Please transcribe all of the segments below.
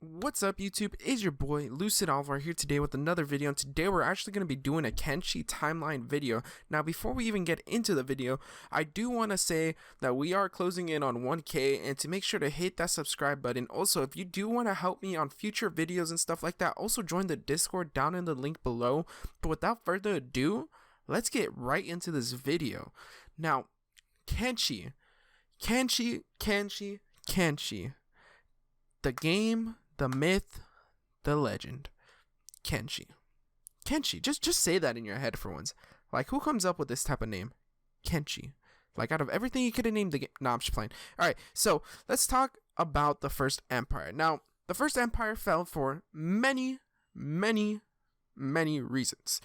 What's up, YouTube? It's your boy Lucid Alvar here today with another video, and today we're actually going to be doing a Kenshi timeline video. Now, before we even get into the video, I do want to say that we are closing in on 1K, and to make sure to hit that subscribe button. Also, if you do want to help me on future videos and stuff like that, also join the Discord down in the link below. But without further ado, let's get right into this video. Now, Kenshi. The game, the myth, the legend. Kenshi. Just say that in your head for once. Like, who comes up with this type of name? Kenshi. Like, out of everything you could have named the game. No, I'm just playing. Alright, so let's talk about the first empire. Now, the first empire fell for many reasons.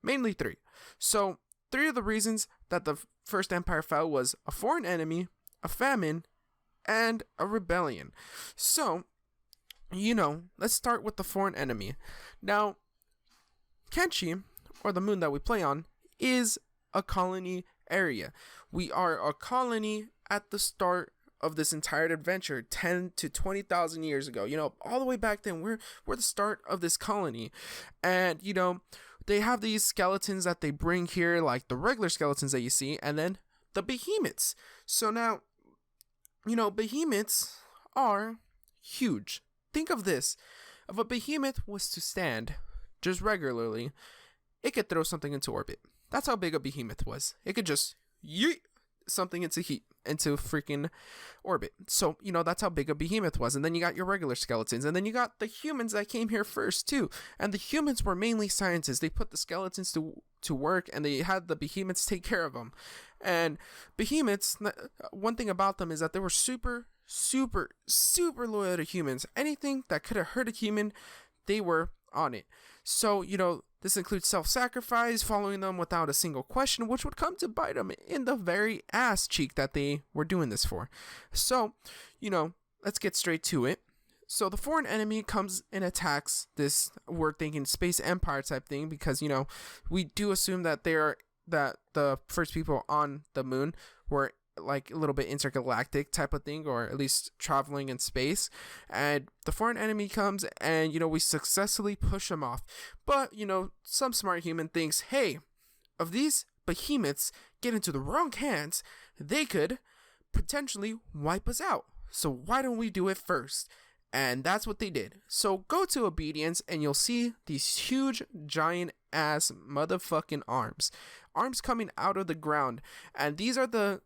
Mainly three. So, three of the reasons that the first empire fell was a foreign enemy, a famine, and a rebellion. So, let's start with the foreign enemy. Now, Kenshi, or the moon that we play on, is a colony area. We are a colony at the start of this entire adventure 10 to 20,000 years ago. All the way back then, we're the start of this colony. And, they have these skeletons that they bring here, like the regular skeletons that you see, and then the behemoths. So now, behemoths are huge. Think of this. If a behemoth was to stand just regularly, it could throw something into orbit. That's how big a behemoth was. It could just yeet something into freaking orbit. So, that's how big a behemoth was. And then you got your regular skeletons. And then you got the humans that came here first, too. And the humans were mainly scientists. They put the skeletons to work, and they had the behemoths take care of them. And behemoths, one thing about them is that they were super loyal to humans. Anything that could have hurt a human, they were on it. So, this includes self-sacrifice, following them without a single question, which would come to bite them in the very ass cheek that they were doing this for. So, let's get straight to it. So the foreign enemy comes and attacks this, we're thinking, space empire type thing, because, we do assume that that the first people on the moon were like a little bit intergalactic type of thing, or at least traveling in space. And the foreign enemy comes, and we successfully push them off. But some smart human thinks, hey, if these behemoths get into the wrong hands, they could potentially wipe us out. So why don't we do it first? And that's what they did. So go to obedience, and you'll see these huge giant ass motherfucking arms coming out of the ground. And these are the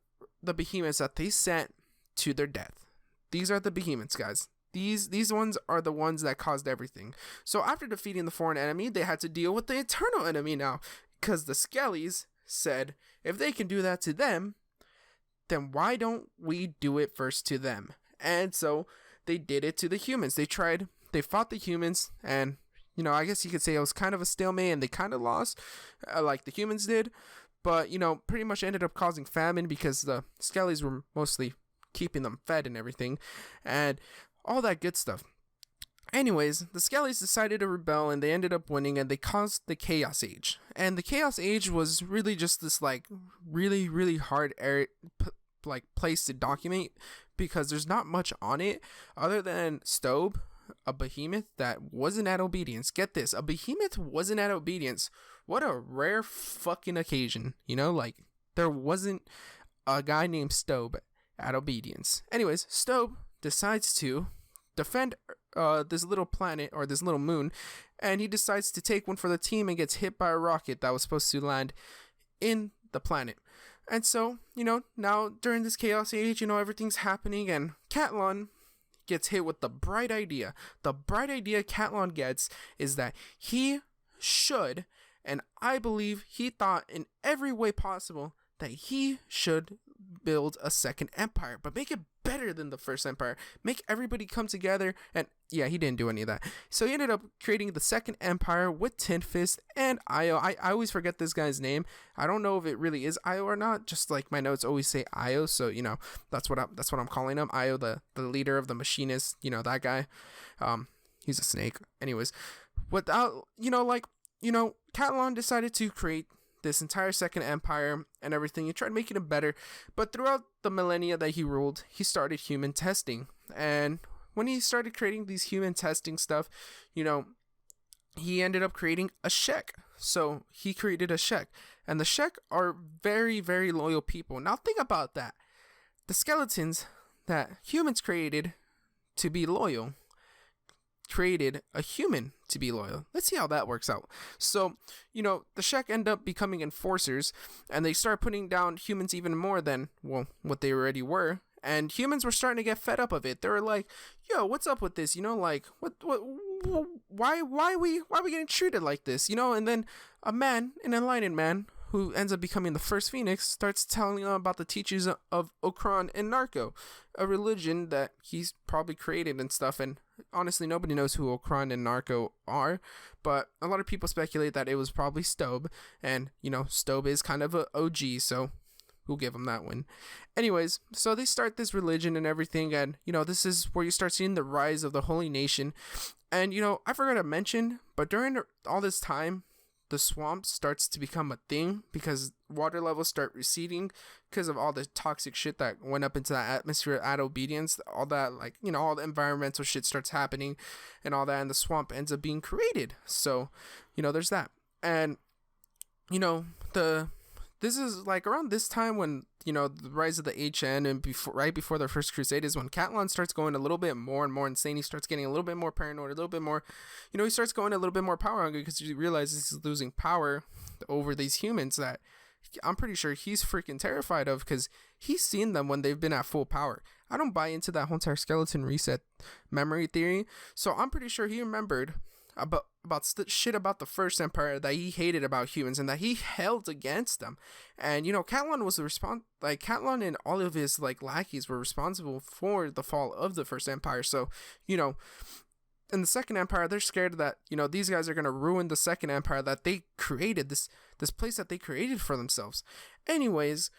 behemoths that they sent to their death. These are the behemoths, guys. These ones are the ones that caused everything. So after defeating the foreign enemy, they had to deal with the eternal enemy now, because the Skellies said, if they can do that to them, then why don't we do it first to them? And so they did it to the humans. They fought the humans, and I guess you could say it was kind of a stalemate, and they kind of lost, like the humans did. But, pretty much ended up causing famine, because the Skellies were mostly keeping them fed and everything, and all that good stuff. Anyways, the Skellies decided to rebel, and they ended up winning, and they caused the Chaos Age. And the Chaos Age was really just this, really hard place to document, because there's not much on it other than Stobe, a behemoth that wasn't at obedience. Get this, a behemoth wasn't at obedience. What a rare fucking occasion, there wasn't a guy named Stobe at obedience. Anyways, Stobe decides to defend this little planet, or this little moon, and he decides to take one for the team and gets hit by a rocket that was supposed to land in the planet. And so, now during this Chaos Age, everything's happening, and Catlon gets hit with the bright idea. The bright idea Catlon gets is that he should, and I believe he thought in every way possible, that he should build a second empire, but make it better than the first empire. Make everybody come together, and yeah, he didn't do any of that. So he ended up creating the second empire with Tin Fist and Io. I always forget this guy's name. I don't know if it really is Io or not. Just like my notes always say Io, so that's what I'm calling him. Io, the leader of the machinists. That guy. He's a snake. Anyways, without Catlon decided to create this entire second empire and everything. He tried making it better, but throughout the millennia that he ruled, he started human testing. And when he started creating these human testing stuff, you know, he ended up creating a Shek. So he created a Shek. And the Shek are very, very loyal people. Now think about that. The skeletons that humans created to be loyal created a human to be loyal. Let's see how that works out. So, you know, the Shek end up becoming enforcers, and they start putting down humans even more than, well, what they already were. And humans were starting to get fed up of it. They were like, "Yo, what's up with this? You know, like, why we getting treated like this? You know?" And then a man, an enlightened man, who ends up becoming the first Phoenix, starts telling them about the teachings of Okran and Narco, a religion that he's probably created and stuff. And honestly, nobody knows who Okran and Narco are, but a lot of people speculate that it was probably Stobe. And, you know, Stobe is kind of a OG, so we'll give him that one. Anyways, so they start this religion and everything, and, you know, this is where you start seeing the rise of the Holy Nation. And, you know, I forgot to mention, but during all this time, the swamp starts to become a thing because water levels start receding because of all the toxic shit that went up into that atmosphere at obedience. All that, like, you know, all the environmental shit starts happening and all that, and the swamp ends up being created. So, you know, there's that. And, you know, this is like around this time when, you know, the rise of the HN and right before the First Crusade is when Catalan starts going a little bit more and more insane. He starts getting a little bit more paranoid, a little bit more, you know, he starts going a little bit more power hungry because he realizes he's losing power over these humans that I'm pretty sure he's freaking terrified of because he's seen them when they've been at full power. I don't buy into that whole entire skeleton reset memory theory. So I'm pretty sure he remembered about shit about the First Empire that he hated about humans and that he held against them. And, you know, Catalan was Catalan and all of his, like, lackeys were responsible for the fall of the First Empire. So, you know, in the Second Empire, they're scared that, you know, these guys are going to ruin the Second Empire that they created, this place that they created for themselves. Anyways,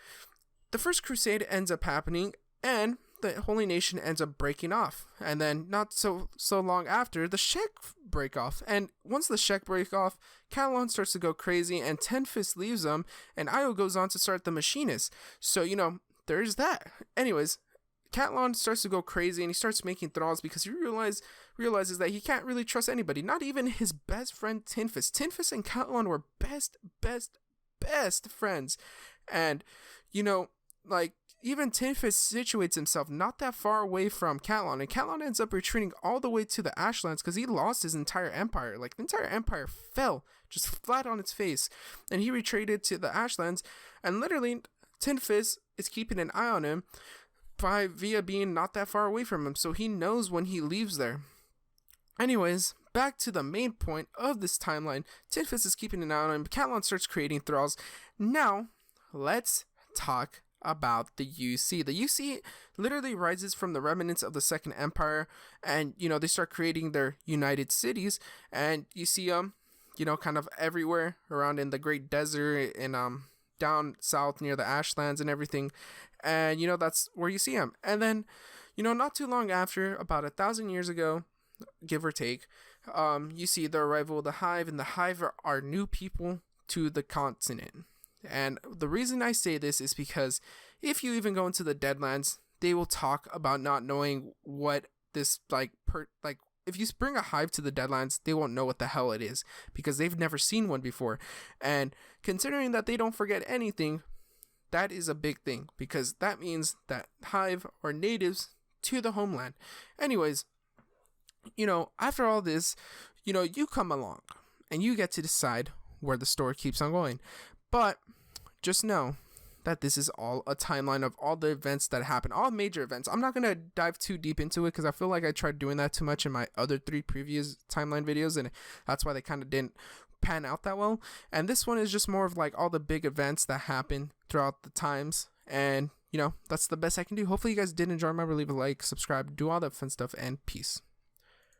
the First Crusade ends up happening, and the Holy Nation ends up breaking off. And then not so long after, the Shek break off. And once the Shek break off, Catalan starts to go crazy, and Ten Fist leaves them, and Io goes on to start the Machinists. So, you know, there's that. Anyways, Catalan starts to go crazy, and he starts making thralls because he realizes that he can't really trust anybody, not even his best friend Tin Fist. Tin Fist and Catalan were best friends. And, you know, like, even Tin Fist situates himself not that far away from Catalan, and Catalan ends up retreating all the way to the Ashlands because he lost his entire empire. Like, the entire empire fell just flat on its face, and he retreated to the Ashlands, and literally Tin Fist is keeping an eye on him via being not that far away from him, so he knows when he leaves there. Anyways, back to the main point of this timeline. Tin Fist is keeping an eye on him. Catalan starts creating thralls. Now, let's talk about the UC. The UC literally rises from the remnants of the Second Empire, and, you know, they start creating their united cities, and you see them, you know, kind of everywhere around in the Great Desert and down south near the Ashlands and everything. And, you know, that's where you see them. And then, you know, not too long after, about 1,000 years ago, give or take, you see the arrival of the Hive, and the Hive are new people to the continent. And the reason I say this is because if you even go into the Deadlands, they will talk about not knowing what this, if you bring a Hive to the Deadlands, they won't know what the hell it is because they've never seen one before. And considering that they don't forget anything, that is a big thing because that means that Hive are natives to the homeland. Anyways, you know, after all this, you know, you come along and you get to decide where the story keeps on going. But just know that this is all a timeline of all the events that happen, all major events. I'm not going to dive too deep into it because I feel like I tried doing that too much in my other 3 previous timeline videos, and that's why they kind of didn't pan out that well. And this one is just more of like all the big events that happen throughout the times. And, you know, that's the best I can do. Hopefully you guys did enjoy. Remember, leave a like, subscribe, do all that fun stuff, and peace.